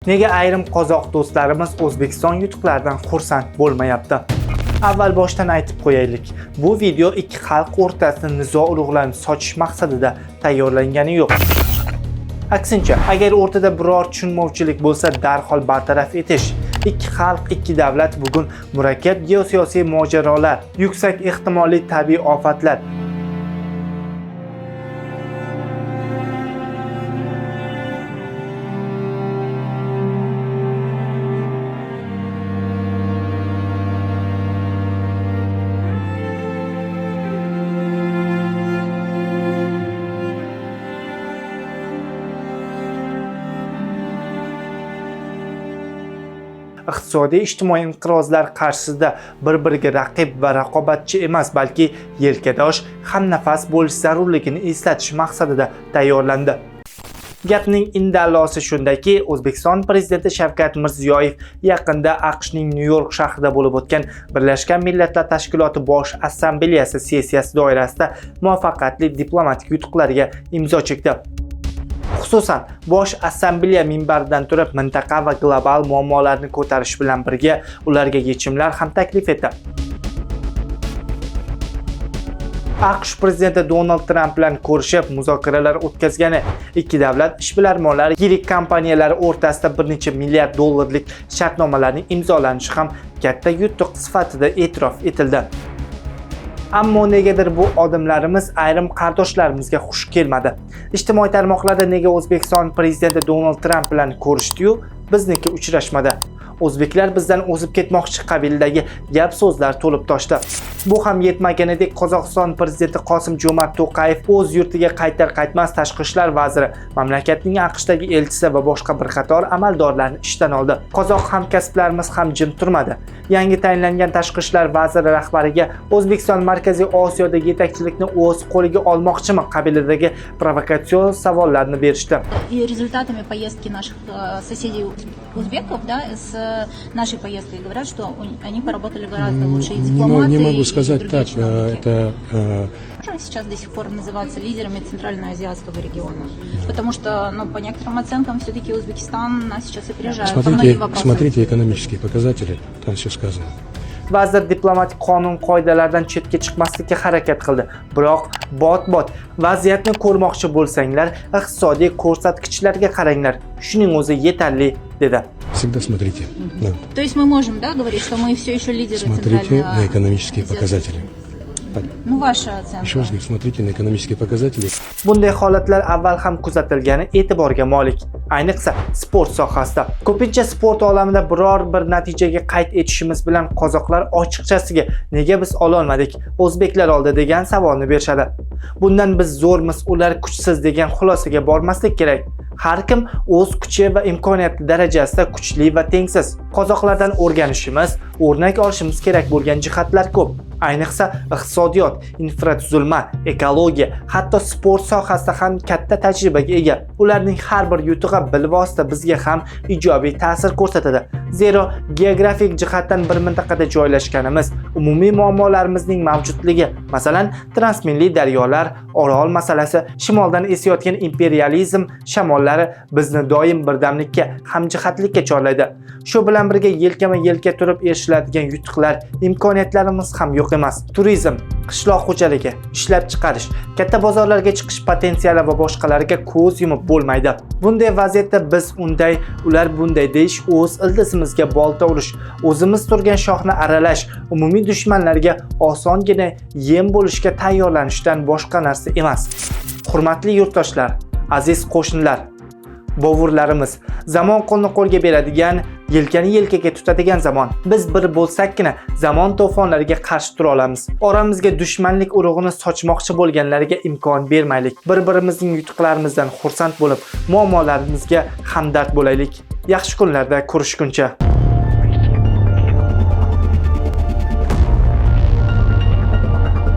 Nega ayrim qozoq do'stlarimiz O'zbekiston yutuqlaridan xursand bo'lmayapti? Avval boshdan aytib qo'yaylik. Bu video ikki xalq o'rtasida nizo urug'larini sochish maqsadida tayyorlangani yo'q. Aksincha, agar o'rtada biror tushunmovchilik bo'lsa, darhol bartaraf etish. Ikki xalq, ikki davlat bugun murakkab geosiyosiy mojarolar, yuksak ehtimolli tabiiy ofatlar, iqtisodiy ijtimoiy inqirozlar qarshisida bir-biriga raqib va raqobatchi emas, balki yelkadosh, hamnafas bo'lish zarurligini eslatish maqsadida tayyorlandi. Gapning indallosi shundaki, O'zbekiston prezidenti Shavkat Mirziyoyev yaqinda AQShning Nyu-York shahrida bo'lib o'tgan Birlashgan Millatlar Tashkiloti Bosh Assambleyasi sessiyasi doirasida muvaffaqiyatli diplomatik yutuqlarga imzo chekdi. Xususan, Bosh Assambleya minbaridan turib mintaqa va global muammolarni ko'tarish bilan birga ularga yechimlar ham taklif etdi. AQSh prezidenti Donald Tramp bilan ko'rishib, muzokaralar o'tkazgani, ikki davlat ishbilarmonlari yirik kompaniyalari o'rtasida bir necha milliard dollarlik shartnomalarning imzolanishi ham katta yutuq sifatida e'tirof etildi. Ammo negadir bu odamlarimiz ayrim qardoshlarimizga xush kelmadi. Ijtimoiy tarmoqlarda nega O'zbekiston prezidenti Donald Tramp bilan ko'rishdi-yu, bizniki uchrashmadi? O'zbeklar bizdan o'zib ketmoqchi qabilidagi gap so'zlar to'lib toshdi. Bu ham yetmaganidek, Qozog'iston prezidenti Qosim-Jo'mart To'qayev o'z yurtiga qaytar-qaytmas tashqi ishlar vaziri, mamlakatning AQShdagi elchisi va boshqa bir qator amaldorlarni ishdan oldi. Qozoq hamkasblarimiz ham jim turmadi. Yangi tayinlangan tashqi ishlar vaziri rahbariga O'zbekiston Markaziy Osiyodagi yetakchilikni o'z qo'liga olmoqchimi qabilidagi provokatsion savollarni berishdi. Результатами поездки наших соседей узбеков, да, с нашей поездкой говорят, что они поработали гораздо лучше и дипломаты. Не могу сказать так, это... Сейчас до сих пор называются лидерами Центральноазиатского региона, потому что, по некоторым оценкам, все-таки Узбекистан нас сейчас опережает. Смотрите экономические показатели, там все сказано. Vazir diplomatik qonun qoidalaridan chetga chiqmaslikka harakat qildi. Biroq bot-bot vaziyatni ko'rmoqchi bo'lsanglar, iqtisodiy ko'rsatkichlarga qaranglar. Shuning o'zi yetarli dedi. Всегда смотрите. Да. То есть мы можем, да, говорить, что мы все еще лидеры Смотрите на экономические показатели. Ваша оценка. Еще раз говорю, смотрите на экономические показатели. Bunday holatlar avval ham kuzatilgani e'tiborga molik, ayniqsa sport sohasida. Ko'pincha sport olamida biror bir natijaga qayd etishimiz bilan qozoqlar ochiqchasiga nega biz ololmadik, o'zbeklar oldi degan savolni berishadi. Bundan biz zo'rmiz, ular kuchsiz degan xulosaga bormaslik kerak. Har kim o'z kuchi va imkoniyati darajasida kuchli va tengsiz. Qozoqlardan o'rganishimiz, o'rnak olishimiz kerak bo'lgan jihatlar ko'p. Ayniqsa iqtisodiyot, infratuzilma, ekologiya, hatto sport sohasida ham katta tajribaga ega. Ularning har bir yutug'i bilvosita bizga ham ijobiy ta'sir ko'rsatadi. Zero geografik jihatdan bir mintaqada joylashganimiz, umumiy muammolarimizning mavjudligi, masalan, transmilliy daryolar, Orol masalasi, shimoldan esayotgan imperializm shamollari bizni doim birdamlikka, hamjihatlikka chorlaydi. Shu bilan birga yelkama-yelka turib erishiladigan yutuqlar, imkoniyatlarimiz ham yo'q emas. Turizm, qishloq xo'jaligi, ishlab chiqarish, katta bozorlarga chiqish potensiali va boshqalarga ko'z yumib bo'lmaydi. Bunday vaziyatda biz unday, ular bunday deyish, o'z ildizimizga bolta urish, o'zimiz turgan shoxni aralash, umumiy dushmanlarga osongina yem bo'lishga tayyorlanishdan boshqa narsa emas. Hurmatli yurtdoshlar, aziz qo'shnilar, bovurlarimiz, zamon qo'lni qo'lga beradigan, yelkani yelkaga tutadigan zamon. Biz bir bo'lsakkina zamon to'fonlariga qarshi tura olamiz. Oramizga dushmanlik urug'ini sochmoqchi bo'lganlarga imkon bermaylik. Bir-birimizning yutuqlarimizdan xursand bo'lib, muammolarimizga hamdard bo'laylik. Yaxshi kunlarda ko'rishguncha.